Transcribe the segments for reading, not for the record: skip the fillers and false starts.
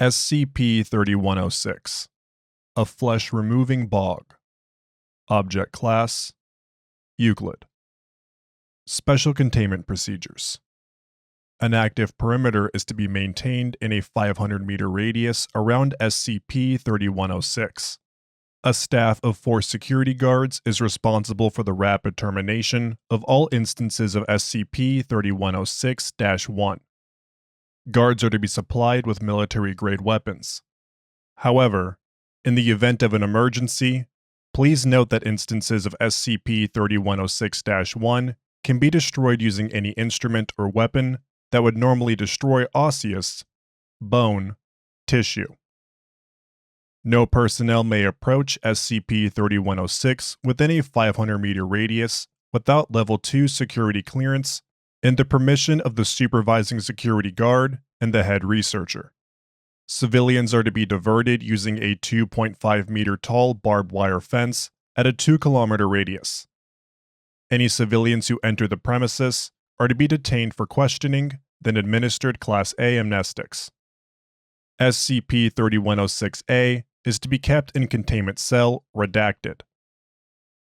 SCP-3106, a Flesh Removing Bog. Object Class: Euclid. Special Containment Procedures. An active perimeter is to be maintained in a 500-meter radius around SCP-3106. A staff of 4 security guards is responsible for the rapid termination of all instances of SCP-3106-1. Guards are to be supplied with military-grade weapons. However, in the event of an emergency, please note that instances of SCP-3106-1 can be destroyed using any instrument or weapon that would normally destroy osseous, bone, tissue. No personnel may approach SCP-3106 within a 500-meter radius without Level 2 security clearance and the permission of the supervising security guard and the head researcher. Civilians are to be diverted using a 2.5-meter tall barbed wire fence at a 2-kilometer radius. Any civilians who enter the premises are to be detained for questioning, then administered Class A amnestics. SCP-3106-A is to be kept in Containment Cell Redacted.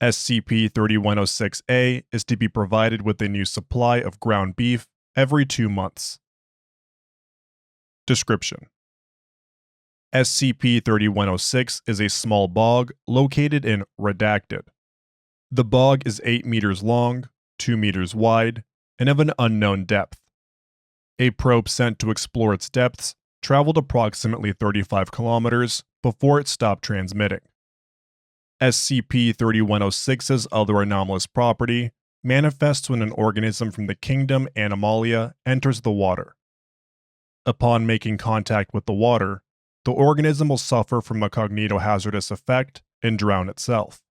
SCP-3106-A is to be provided with a new supply of ground beef every 2 months. Description: SCP-3106 is a small bog located in Redacted. The bog is 8 meters long, 2 meters wide, and of an unknown depth. A probe sent to explore its depths traveled approximately 35 kilometers before it stopped transmitting. SCP-3106's other anomalous property manifests when an organism from the kingdom Animalia enters the water. Upon making contact with the water, the organism will suffer from a cognitohazardous effect and drown itself.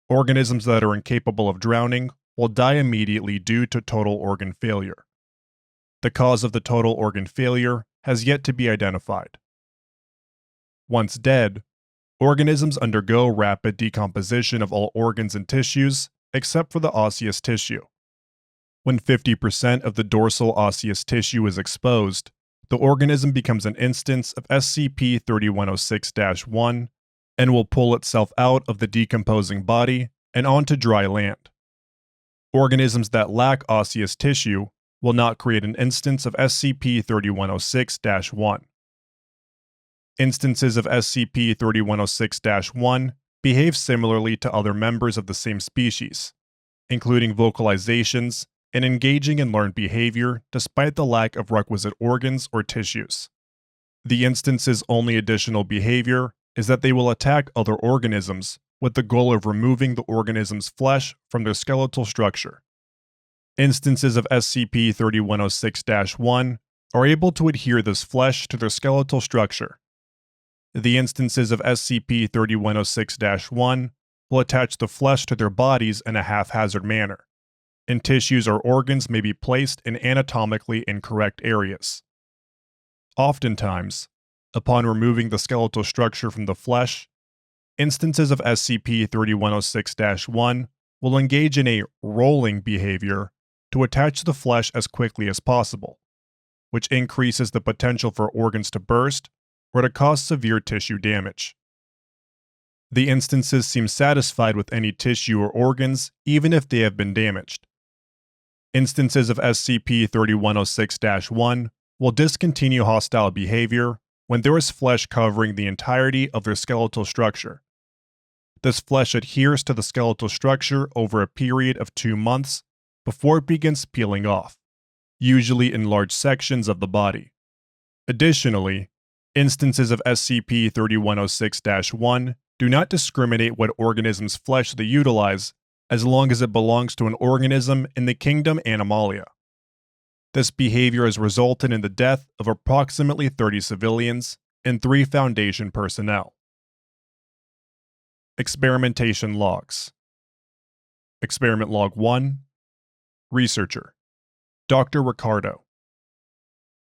Organisms that are incapable of drowning will die immediately due to total organ failure. The cause of the total organ failure has yet to be identified. Once dead, organisms undergo rapid decomposition of all organs and tissues except for the osseous tissue. When 50% of the dorsal osseous tissue is exposed, the organism becomes an instance of SCP-3106-1 and will pull itself out of the decomposing body and onto dry land. Organisms that lack osseous tissue will not create an instance of SCP-3106-1. Instances of SCP-3106-1 behave similarly to other members of the same species, including vocalizations and engaging in learned behavior despite the lack of requisite organs or tissues. The instance's only additional behavior is that they will attack other organisms with the goal of removing the organism's flesh from their skeletal structure. Instances of SCP-3106-1 are able to adhere this flesh to their skeletal structure. The instances of SCP-3106-1 will attach the flesh to their bodies in a haphazard manner, and tissues or organs may be placed in anatomically incorrect areas. Oftentimes, upon removing the skeletal structure from the flesh, instances of SCP-3106-1 will engage in a rolling behavior to attach the flesh as quickly as possible, which increases the potential for organs to burst or to cause severe tissue damage. The instances seem satisfied with any tissue or organs even if they have been damaged. Instances of SCP-3106-1 will discontinue hostile behavior when there is flesh covering the entirety of their skeletal structure. This flesh adheres to the skeletal structure over a period of 2 months before it begins peeling off, usually in large sections of the body. Additionally, instances of SCP-3106-1 do not discriminate what organism's flesh they utilize as long as it belongs to an organism in the kingdom Animalia. This behavior has resulted in the death of approximately 30 civilians and 3 Foundation personnel. Experimentation Logs. Experiment Log 1. Researcher: Dr. Ricardo.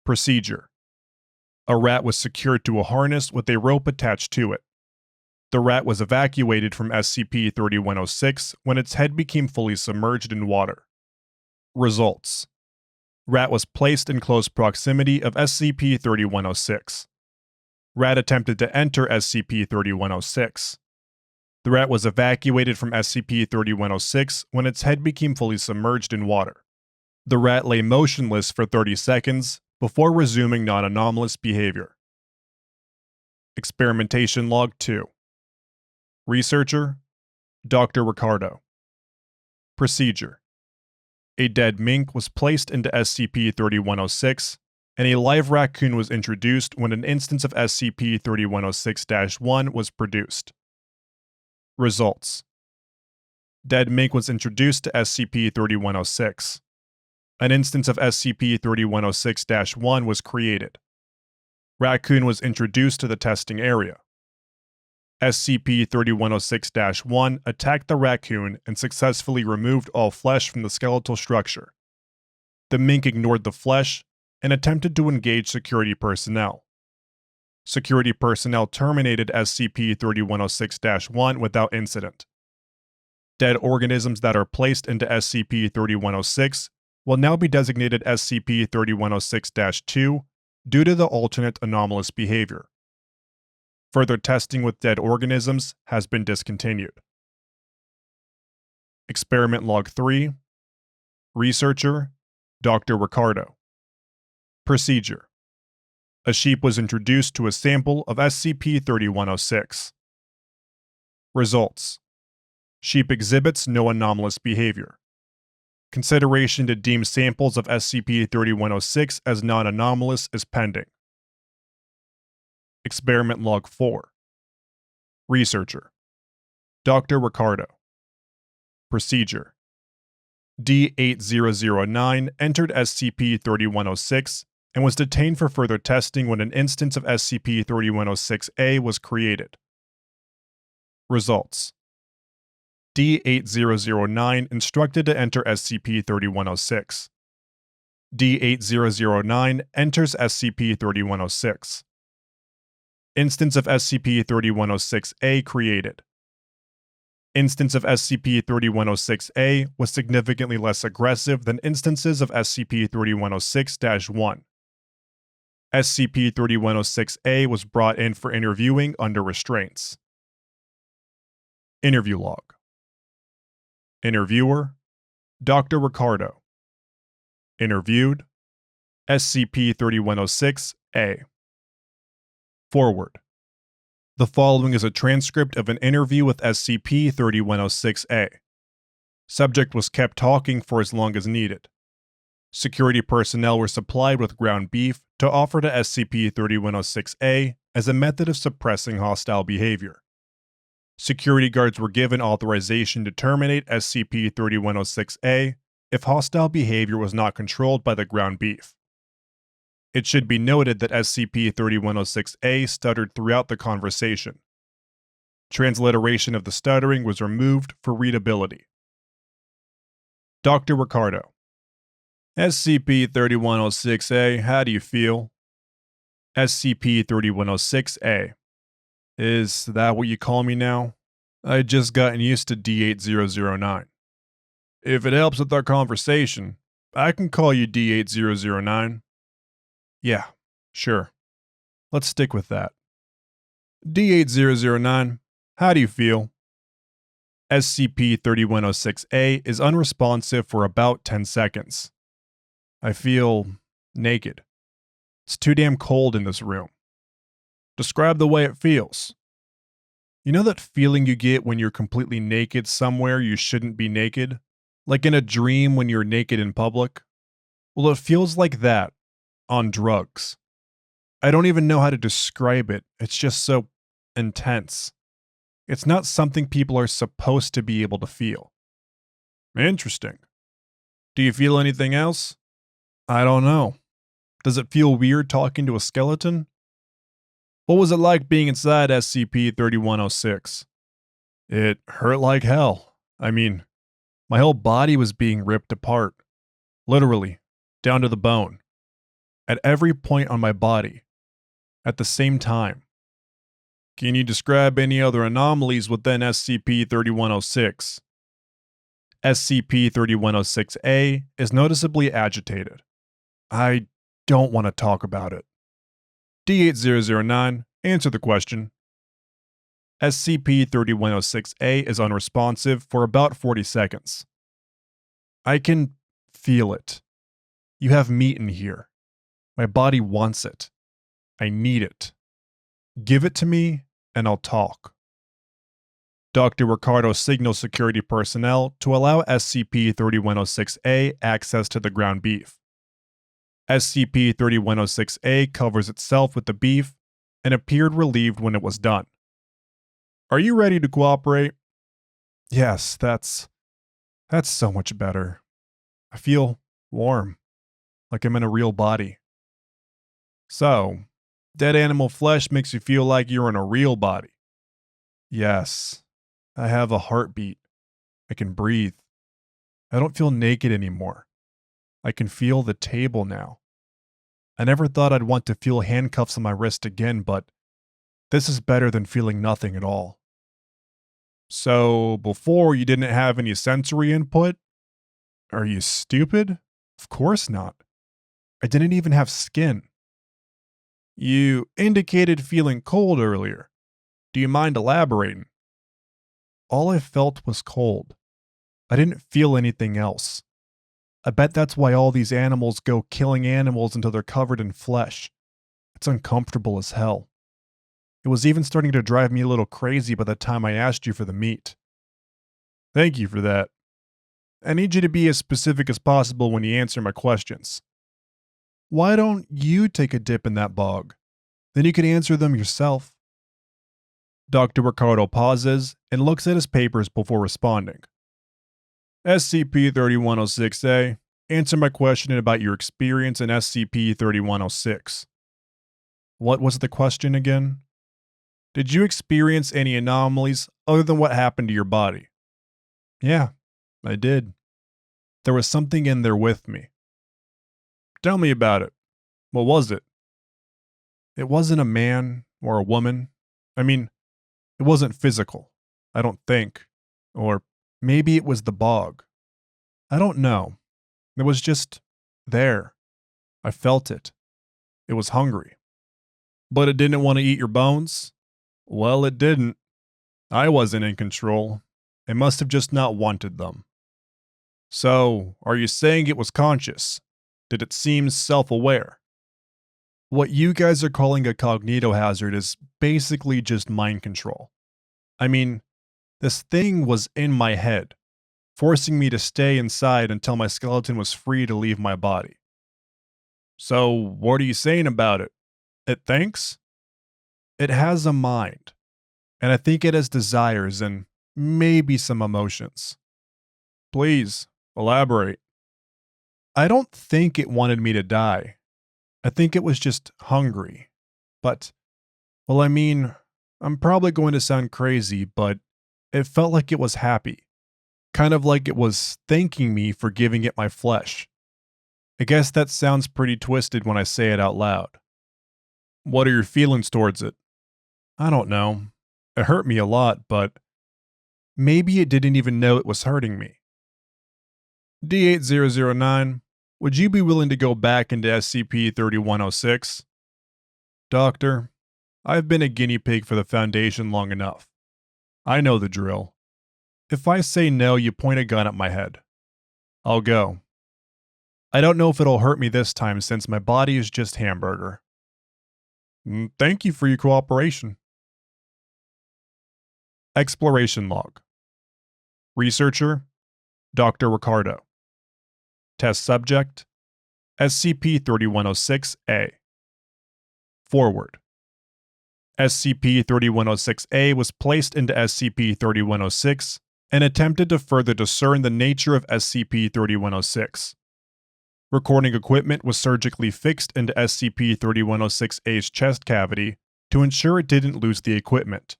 Procedure: a rat was secured to a harness with a rope attached to it. The rat was evacuated from SCP-3106 when its head became fully submerged in water. Results: Rat was placed in close proximity of SCP-3106. Rat attempted to enter SCP-3106. The rat was evacuated from SCP-3106 when its head became fully submerged in water. The rat lay motionless for 30 seconds before resuming non-anomalous behavior. Experimentation Log 2. Researcher, Dr. Ricardo. Procedure: a dead mink was placed into SCP-3106, and a live raccoon was introduced when an instance of SCP-3106-1 was produced. Results: dead mink was introduced to SCP-3106. An instance of SCP-3106-1 was created. Raccoon was introduced to the testing area. SCP-3106-1 attacked the raccoon and successfully removed all flesh from the skeletal structure. The mink ignored the flesh and attempted to engage security personnel. Security personnel terminated SCP-3106-1 without incident. Dead organisms that are placed into SCP-3106 will now be designated SCP-3106-2 due to the alternate anomalous behavior. Further testing with dead organisms has been discontinued. Experiment Log 3. Researcher, Dr. Ricardo. Procedure: a sheep was introduced to a sample of SCP-3106. Results: sheep exhibits no anomalous behavior. Consideration to deem samples of SCP-3106 as non-anomalous is pending. Experiment Log 4. Researcher, Dr. Ricardo. Procedure: D-8009 entered SCP-3106 and was detained for further testing when an instance of SCP-3106-A was created. Results: D-8009 instructed to enter SCP-3106. D-8009 enters SCP-3106. Instance of SCP-3106-A created. Instance of SCP-3106-A was significantly less aggressive than instances of SCP-3106-1. SCP-3106-A was brought in for interviewing under restraints. Interview Log. Interviewer, Dr. Ricardo. Interviewed, SCP-3106-A. Forward. The following is a transcript of an interview with SCP-3106-A. Subject was kept talking for as long as needed. Security personnel were supplied with ground beef to offer to SCP-3106-A as a method of suppressing hostile behavior. Security guards were given authorization to terminate SCP-3106-A if hostile behavior was not controlled by the ground beef. It should be noted that SCP-3106-A stuttered throughout the conversation. Transliteration of the stuttering was removed for readability. Dr. Ricardo. SCP-3106-A, how do you feel? SCP-3106-A. Is that what you call me now? I'd just gotten used to D-8009. If it helps with our conversation, I can call you D-8009. Yeah, sure. Let's stick with that. D-8009, how do you feel? SCP-3106-A is unresponsive for about 10 seconds. I feel naked. It's too damn cold in this room. Describe the way it feels. You know that feeling you get when you're completely naked somewhere you shouldn't be naked? Like in a dream when you're naked in public? Well, it feels like that, on drugs. I don't even know how to describe it, it's just so intense. It's not something people are supposed to be able to feel. Interesting. Do you feel anything else? I don't know. Does it feel weird talking to a skeleton? What was it like being inside SCP-3106? It hurt like hell. I mean, my whole body was being ripped apart. Literally, down to the bone. At every point on my body. At the same time. Can you describe any other anomalies within SCP-3106? SCP-3106-A is noticeably agitated. I don't want to talk about it. D-8009, Answer the question. SCP-3106-A is unresponsive for about 40 seconds. I can feel it. You have meat in here. My body wants it. I need it. Give it to me, and I'll talk. Dr. Ricardo signals security personnel to allow SCP-3106-A access to the ground beef. SCP-3106-A covers itself with the beef and appeared relieved when it was done. Are you ready to cooperate? Yes, that's so much better. I feel warm, like I'm in a real body. So, dead animal flesh makes you feel like you're in a real body. Yes, I have a heartbeat. I can breathe. I don't feel naked anymore. I can feel the table now. I never thought I'd want to feel handcuffs on my wrist again, but this is better than feeling nothing at all. So, before you didn't have any sensory input? Are you stupid? Of course not. I didn't even have skin. You indicated feeling cold earlier. Do you mind elaborating? All I felt was cold. I didn't feel anything else. I bet that's why all these animals go killing animals until they're covered in flesh. It's uncomfortable as hell. It was even starting to drive me a little crazy by the time I asked you for the meat. Thank you for that. I need you to be as specific as possible when you answer my questions. Why don't you take a dip in that bog? Then you could answer them yourself. Dr. Ricardo pauses and looks at his papers before responding. SCP-3106-A, answer my question about your experience in SCP-3106. What was the question again? Did you experience any anomalies other than what happened to your body? Yeah, I did. There was something in there with me. Tell me about it. What was it? It wasn't a man or a woman. I mean, it wasn't physical, I don't think. Or maybe it was the bog. I don't know. It was just there. I felt it. It was hungry. But it didn't want to eat your bones? Well, it didn't. I wasn't in control. It must have just not wanted them. So, are you saying it was conscious? Did it seem self-aware? What you guys are calling a cognitohazard is basically just mind control. I mean, this thing was in my head, forcing me to stay inside until my skeleton was free to leave my body. So, what are you saying about it? It thinks? It has a mind, and I think it has desires and maybe some emotions. Please, elaborate. I don't think it wanted me to die. I think it was just hungry. But, well, I mean, I'm probably going to sound crazy, but it felt like it was happy. Kind of like it was thanking me for giving it my flesh. I guess that sounds pretty twisted when I say it out loud. What are your feelings towards it? I don't know. It hurt me a lot, but maybe it didn't even know it was hurting me. D8009, would you be willing to go back into SCP-3106? Doctor, I've been a guinea pig for the Foundation long enough. I know the drill. If I say no, you point a gun at my head. I'll go. I don't know if it'll hurt me this time since my body is just hamburger. Thank you for your cooperation. Exploration Log. Researcher, Dr. Ricardo. Test Subject, SCP-3106-A. Forward. SCP-3106-A was placed into SCP-3106 and attempted to further discern the nature of SCP-3106. Recording equipment was surgically fixed into SCP-3106-A's chest cavity to ensure it didn't lose the equipment.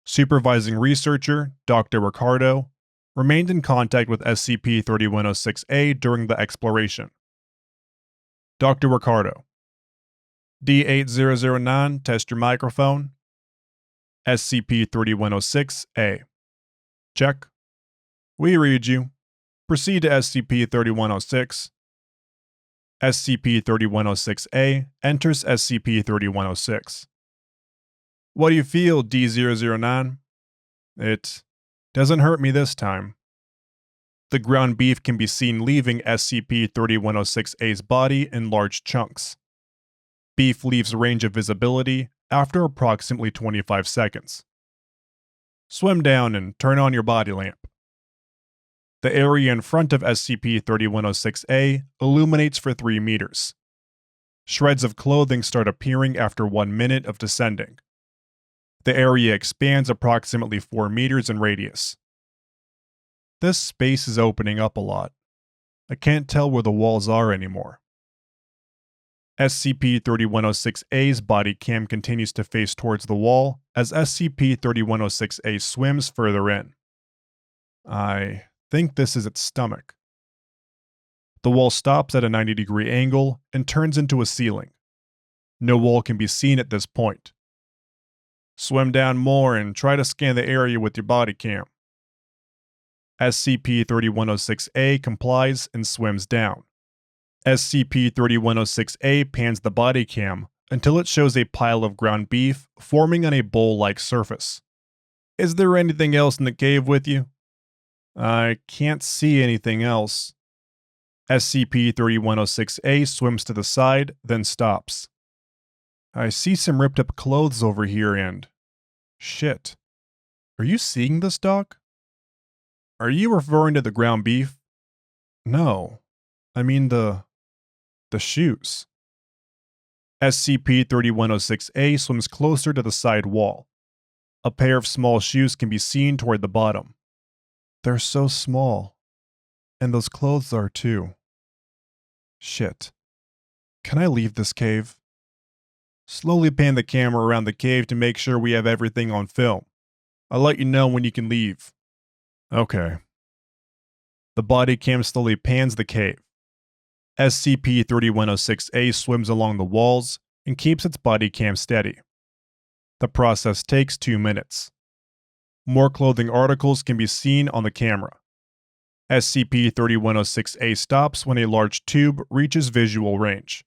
Supervising researcher, Dr. Ricardo, remained in contact with SCP-3106-A during the exploration. Dr. Ricardo. D8009, test your microphone. SCP-3106-A. Check. We read you. Proceed to SCP-3106. SCP-3106-A enters SCP-3106. What do you feel, D009? It doesn't hurt me this time. The ground beef can be seen leaving SCP-3106-A's body in large chunks. Beef leaves range of visibility after approximately 25 seconds. Swim down and turn on your body lamp. The area in front of SCP-3106-A illuminates for 3 meters. Shreds of clothing start appearing after 1 minute of descending. The area expands approximately 4 meters in radius. This space is opening up a lot. I can't tell where the walls are anymore. SCP-3106-A's body cam continues to face towards the wall as SCP-3106-A swims further in. I think this is its stomach. The wall stops at a 90-degree angle and turns into a ceiling. No wall can be seen at this point. Swim down more and try to scan the area with your body cam. SCP-3106-A complies and swims down. SCP-3106-A pans the body cam until it shows a pile of ground beef forming on a bowl-like surface. Is there anything else in the cave with you? I can't see anything else. SCP-3106-A swims to the side, then stops. I see some ripped up clothes over here and... Shit. Are you seeing this, Doc? Are you referring to the ground beef? No. I mean the shoes. SCP-3106-A swims closer to the side wall. A pair of small shoes can be seen toward the bottom. They're so small. And those clothes are too. Shit. Can I leave this cave? Slowly pan the camera around the cave to make sure we have everything on film. I'll let you know when you can leave. Okay. The body cam slowly pans the cave. SCP-3106-A swims along the walls and keeps its body cam steady. The process takes 2 minutes. More clothing articles can be seen on the camera. SCP-3106-A stops when a large tube reaches visual range.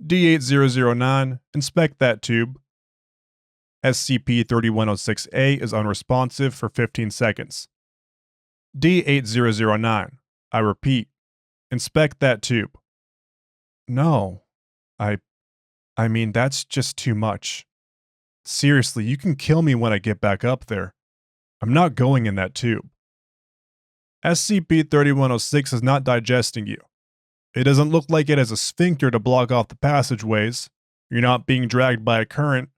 D8009, inspect that tube. SCP-3106-A is unresponsive for 15 seconds. D8009, I repeat, inspect that tube. No. I mean, that's just too much. Seriously, you can kill me when I get back up there. I'm not going in that tube. SCP-3106 is not digesting you. It doesn't look like it has a sphincter to block off the passageways. You're not being dragged by a current,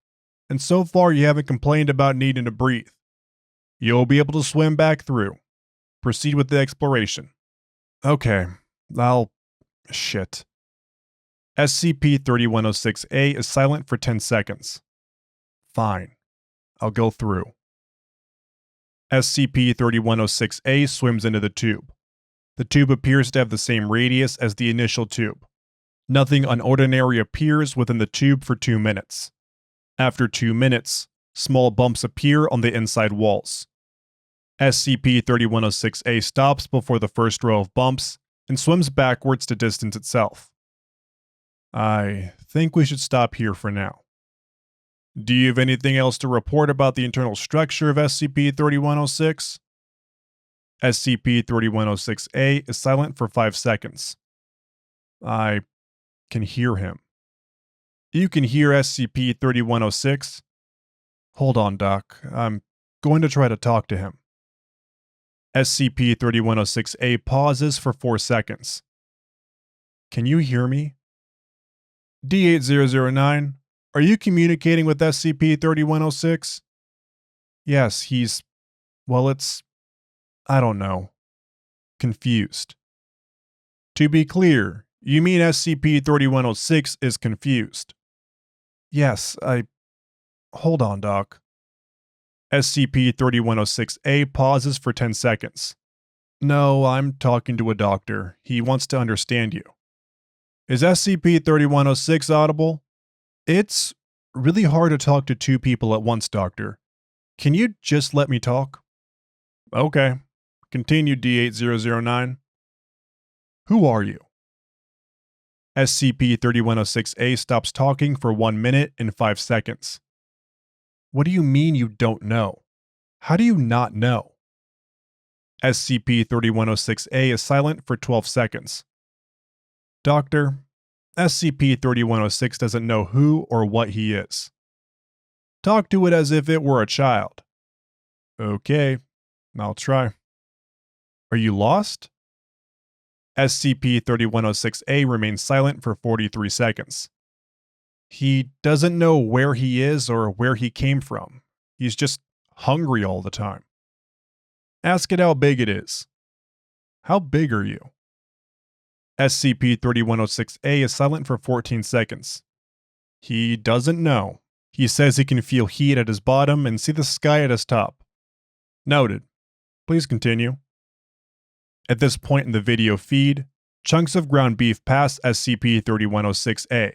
and so far you haven't complained about needing to breathe. You'll be able to swim back through. Proceed with the exploration. Okay, shit. SCP-3106-A is silent for 10 seconds. Fine. I'll go through. SCP-3106-A swims into the tube. The tube appears to have the same radius as the initial tube. Nothing unordinary appears within the tube for 2 minutes. After 2 minutes, small bumps appear on the inside walls. SCP-3106-A stops before the first row of bumps and swims backwards to distance itself. I think we should stop here for now. Do you have anything else to report about the internal structure of SCP-3106? SCP-3106-A is silent for 5 seconds. I can hear him. You can hear SCP-3106? Hold on, Doc. I'm going to try to talk to him. SCP-3106-A pauses for 4 seconds. Can you hear me? D8009, are you communicating with SCP-3106? Yes, I don't know. Confused. To be clear, you mean SCP-3106 is confused? Yes, Hold on, Doc. SCP-3106-A pauses for 10 seconds. No, I'm talking to a doctor. He wants to understand you. Is SCP-3106 audible? It's really hard to talk to 2 people at once, Doctor. Can you just let me talk? Okay. Continue, D8009. Who are you? SCP-3106-A stops talking for 1 minute and 5 seconds. What do you mean you don't know? How do you not know? SCP-3106-A is silent for 12 seconds. Doctor, SCP-3106 doesn't know who or what he is. Talk to it as if it were a child. Okay, I'll try. Are you lost? SCP-3106-A remains silent for 43 seconds. He doesn't know where he is or where he came from. He's just hungry all the time. Ask it how big it is. How big are you? SCP-3106-A is silent for 14 seconds. He doesn't know. He says he can feel heat at his bottom and see the sky at his top. Noted. Please continue. At this point in the video feed, chunks of ground beef pass SCP-3106-A.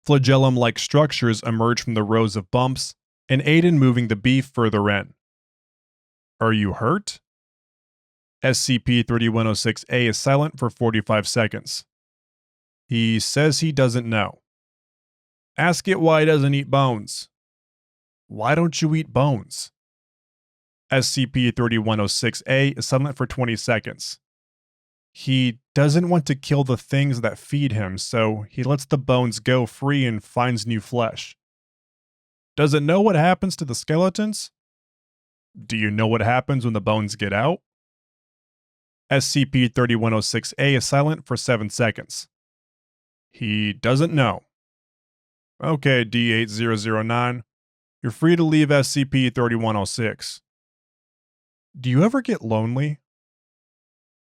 Flagellum-like structures emerge from the rows of bumps and aid in moving the beef further in. Are you hurt? SCP-3106-A is silent for 45 seconds. He says he doesn't know. Ask it why it doesn't eat bones. Why don't you eat bones? SCP-3106-A is silent for 20 seconds. He doesn't want to kill the things that feed him, so he lets the bones go free and finds new flesh. Does it know what happens to the skeletons? Do you know what happens when the bones get out? SCP-3106-A is silent for 7 seconds. He doesn't know. Okay, D8009, you're free to leave SCP-3106. Do you ever get lonely?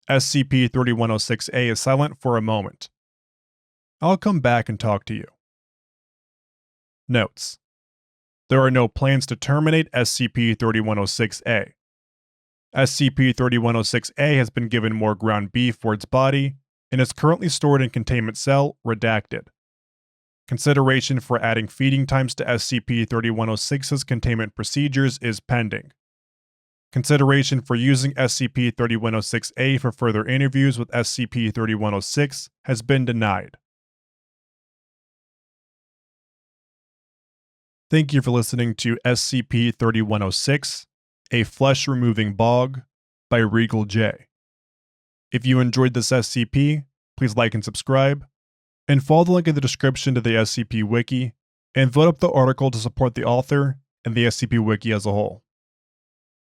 SCP-3106-A is silent for a moment. I'll come back and talk to you. Notes: there are no plans to terminate SCP-3106-A. SCP-3106-A has been given more ground beef for its body and is currently stored in Containment Cell, redacted. Consideration for adding feeding times to SCP-3106's containment procedures is pending. Consideration for using SCP-3106-A for further interviews with SCP-3106 has been denied. Thank you for listening to SCP-3106, A Flesh Removing Bog by Regal J. If you enjoyed this SCP, please like and subscribe, and follow the link in the description to the SCP Wiki, and vote up the article to support the author and the SCP Wiki as a whole.